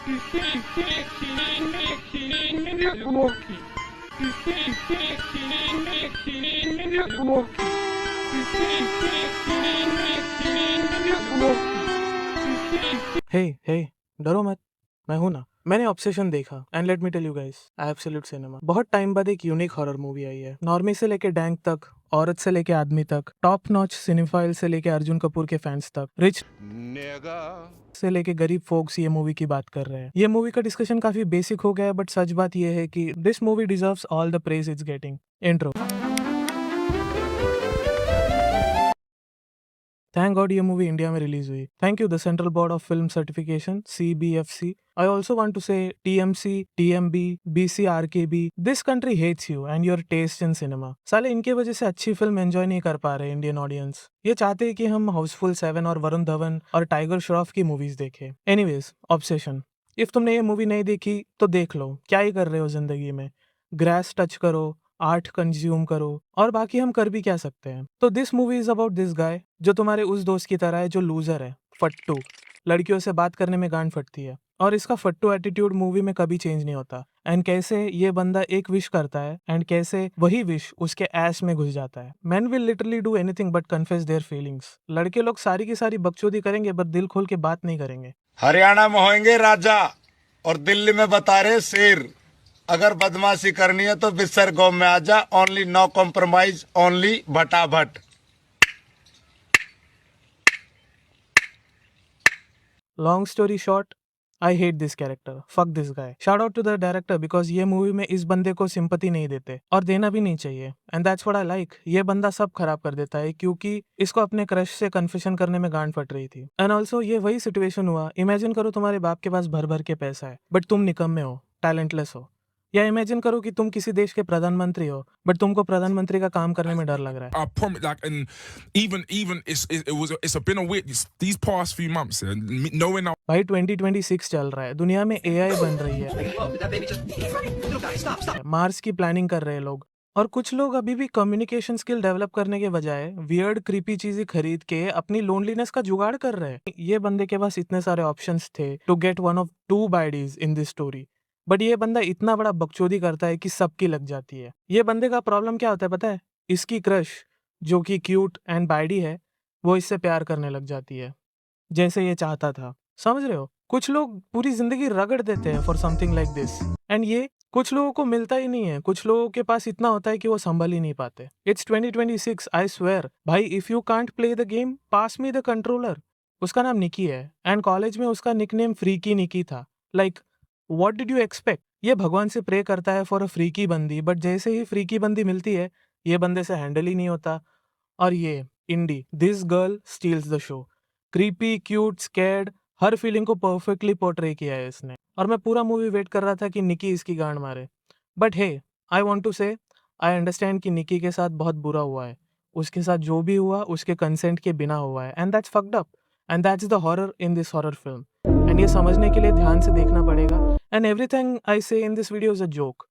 हे हे डरो मत, मैं हूं ना। मैंने ऑब्सेशन देखा and let me tell you guys, absolute cinema. बहुत टाइम बाद एक यूनिक हॉरर मूवी आई है। नॉर्मी से लेके डैंक तक, औरत से लेके आदमी तक, टॉप नॉच सिनेफाइल से लेके अर्जुन कपूर के फैंस तक, रिच से लेके गरीब फोक्स ये मूवी की बात कर रहे हैं। ये मूवी का डिस्कशन काफी बेसिक हो गया है, बट सच बात ये है कि this movie deserves all the praise it's getting. Intro. Thank god ये मूवी इंडिया में रिलीज हुई। Thank you the central board of film certification CBFC। I also want to say TMC, TMB, BCRKB, this country hates you and your taste in cinema. साले इनके वजह से अच्छी film enjoy नहीं कर पा रहे इंडियन ऑडियंस। ये चाहते हैं कि हम हाउसफुल 7 और वरुण धवन और टाइगर श्रॉफ की मूवीज देखें। Anyways, obsession. इफ तुमने ये मूवी नहीं देखी तो देख लो, क्या ही कर रहे हो जिंदगी में। ग्रास टच करो, आर्ट कंज्यूम करो, और बाकी हम कर भी क्या सकते हैं। तो this movie is about this guy जो तुम्हारे उस दोस्त की तरह है जो लूजर है, फट्टू, लड़कियों से बात करने में गांड फटती है, और इसका फट्टू एटीट्यूड मूवी में कभी चेंज नहीं होता। एंड कैसे ये बंदा एक विश करता है एंड कैसे वही विश उसके एस में घुस जाता है। Man will literally do anything but confess their feelings. लड़के लोग सारी की सारी बकचोदी करेंगे बट दिल खोल के बात नहीं करेंगे। हरियाणा में होंगे राजा और दिल्ली में बता रहे शेर। अगर बदमाशी करनी है तो बिस्सर गांव में आजा। ओनली नो कॉम्प्रोमाइज, ओनली भटाभट। Long story short, I hate this character, fuck this guy. Shout out to the director because ये मूवी में इस बंदे को सिंपैथी नहीं देते और देना भी नहीं चाहिए। And that's what I like. ये बंदा सब खराब कर देता है क्योंकि इसको अपने क्रश से कन्फेशन करने में गांड फट रही थी। एंड ऑल्सो ये वही सिचुएशन हुआ, इमेजिन करो तुम्हारे बाप के पास भर भर के पैसा है बट तुम निकम्मे हो, टैलेंटलेस हो। या इमेजिन करो कि तुम किसी देश के प्रधानमंत्री हो बट तुमको प्रधानमंत्री का काम करने में डर लग रहा है। I promise, like, and even it's been a weird these past few months, knowing how भाई 2026 चल रहा है, दुनिया में AI बन रही है, मार्स की प्लानिंग कर रहे हैं लोग, और कुछ लोग अभी भी कम्युनिकेशन स्किल डेवलप करने के बजाय वियर्ड क्रीपी चीजें खरीद के अपनी लोनलीनेस का जुगाड़ कर रहे हैं। ये बंदे के पास इतने सारे ऑप्शंस थे to get one of two baddies in this story, but ये बंदा इतना बड़ा बकचोदी करता है कि सबकी लग जाती है। ये बंदे का प्रॉब्लम क्या होता है पता है? इसकी क्रश जो कि क्यूट एंड बाइडी है, वो इससे प्यार करने लग जाती है जैसे ये चाहता था। समझ रहे हो? कुछ लोग पूरी जिंदगी रगड़ देते हैं for something like this, and ये कुछ लोगों को मिलता ही नहीं है। कुछ लोगों के पास इतना होता है कि वो संभल ही नहीं पाते। इट्स 2026, आई स्वेयर भाई, if you can't play the game pass me the controller. उसका नाम निकी है एंड कॉलेज में उसका निकनेम फ्रीकी निकी था। Like what did you expect? ये भगवान से प्रे करता है फॉर अ फ्रीकी बंदी, बट जैसे ही फ्रीकी बंदी मिलती है ये बंदे से हैंडल ही नहीं होता। और ये Indie, this girl steals the show. Creepy, cute, scared, हर फीलिंग को परफेक्टली पोर्ट्रे किया है इसने, और मैं पूरा मूवी वेट कर रहा था कि निकी इसकी गांड मारे। But hey, I want to say I understand कि निकी के साथ बहुत बुरा हुआ है। उसके साथ जो भी हुआ उसके कंसेंट के बिना हुआ है, and that's fucked up, and that's the horror in this horror film. And ये समझने के लिए ध्यान से देखना पड़ेगा। एंड एवरीथिंग आई से in this video is a joke.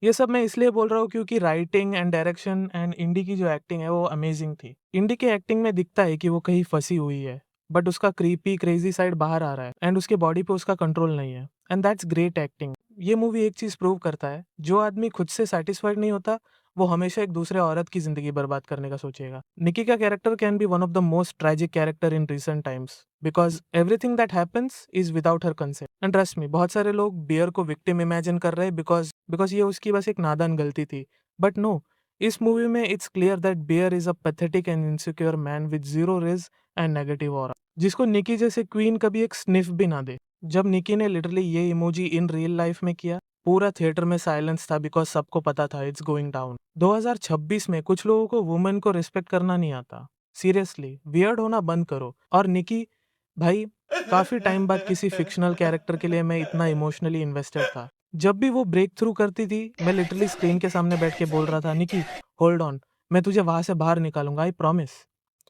ये सब मैं इसलिए बोल रहा हूँ क्योंकि राइटिंग एंड डायरेक्शन एंड इंडी की जो एक्टिंग है वो अमेजिंग थी। इंडी के एक्टिंग में दिखता है कि वो कहीं फंसी हुई है, बट उसका क्रीपी क्रेजी साइड बाहर आ रहा है एंड उसके बॉडी पे उसका कंट्रोल नहीं है, एंड दैट्स ग्रेट एक्टिंग। ये मूवी एक चीज प्रूव करता है, जो आदमी खुद से सेटिस्फाइड नहीं होता वो हमेशा एक दूसरे औरत की जिंदगी बर्बाद करने का सोचेगा। निकी का character can be one of the most tragic character in recent times because everything that happens is without her consent. And trust me, बहुत सारे लोग बियर को विक्टिम इमेजिन कर रहे हैं बिकॉज ये उसकी बस एक नादान गलती थी, बट नो, इस मूवी में it's clear that Bear is a pathetic and insecure man with zero rizz and negative aura, जिसको निकी जैसे क्वीन कभी एक स्निफ भी ना दे। जब निकी ने लिटरली ये इमोजी इन रियल लाइफ में किया, पूरा थिएटर में साइलेंस था बिकॉज सबको पता था इट्स गोइंग डाउन। 2026 में कुछ लोगों को वुमेन को रिस्पेक्ट करना नहीं आता। सीरियसली, वियर्ड होना बंद करो। और निकी भाई, काफी टाइम बाद किसी फिक्शनल कैरेक्टर के लिए मैं इतना इमोशनली इन्वेस्टेड था। जब भी वो ब्रेक थ्रू करती थी मैं लिटरली स्क्रीन के सामने बैठ के बोल रहा था, निकी होल्ड ऑन, मैं तुझे वहां से बाहर निकालूंगा, आई प्रॉमिस।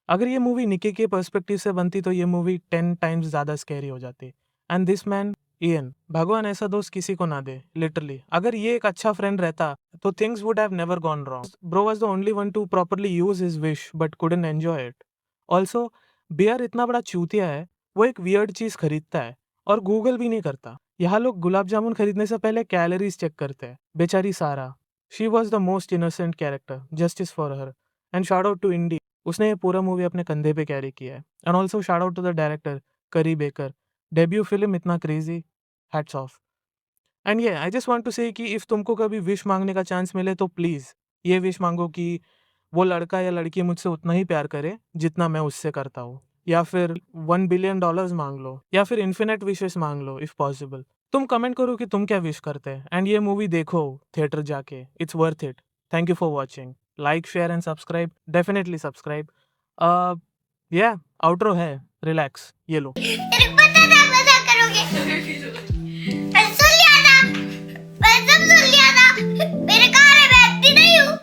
अगर ये मूवी निकी के पर्सपेक्टिव से बनती तो ये मूवी 10 टाइम्स ज्यादा स्कैरी हो जाती। एंड दिस मैन इयन, भगवान ऐसा दोस्त किसी को ना दे लिटरली। अगर ये एक अच्छा फ्रेंड रहता तो things would have never gone wrong. Bro was the only one to properly use his wish but couldn't enjoy it. Also Bear इतना बड़ा चूतिया है, वो एक वियर्ड चीज खरीदता है और गूगल भी नहीं करता। यहाँ लोग गुलाब जामुन खरीदने से पहले कैलोरीज चेक करते हैं। बेचारी Sara, she was the most innocent character, justice for her. And shout out to Indie, उसने ये पूरा मूवी अपने कंधे पे कैरी किया है। And also shout out to the director Curry Barker, debut film इतना क्रेजी, हैट्स ऑफ। एंड ये आई जस्ट वांट टू से कि इफ तुमको कभी विश मांगने का चांस मिले तो प्लीज ये विश मांगो कि वो लड़का या लड़की मुझसे उतना ही प्यार करे जितना मैं उससे करता हूँ, या फिर $1 बिलियन मांग लो, या फिर इन्फिनेट विशेस मांग लो इफ पॉसिबल। तुम कमेंट करो कि तुम क्या विश करते हैं, एंड ये मूवी देखो थिएटर जाके, it's worth it. Thank you for watching. Like, share and subscribe, definitely subscribe. या आउटरो है, रिलैक्स, ये लो। तेरे को पता था मजा करोगे। मैं सुन लिया था, मैं सब सुन लिया था। मेरे कार में बैठती नहीं हूँ।